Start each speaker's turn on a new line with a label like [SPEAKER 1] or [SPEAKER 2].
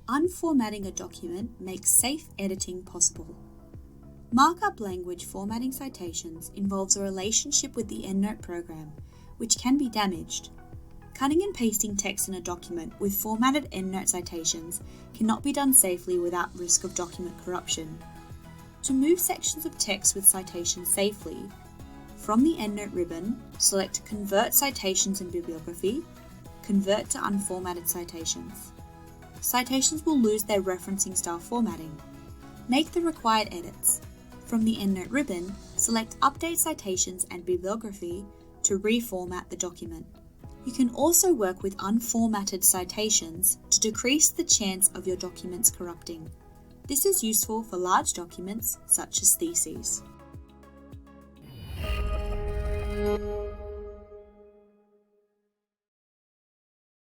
[SPEAKER 1] Unformatting a document makes safe editing possible. Markup language formatting citations involves a relationship with the EndNote program, which can be damaged. Cutting and pasting text in a document with formatted EndNote citations cannot be done safely without risk of document corruption. To move sections of text with citations safely, from the EndNote ribbon, select Convert Citations and Bibliography, Convert to Unformatted Citations. Citations will lose their referencing style formatting. Make the required edits. From the EndNote ribbon, select Update Citations and Bibliography to reformat the document. You can also work with unformatted citations to decrease the chance of your documents corrupting. This is useful for large documents such as theses.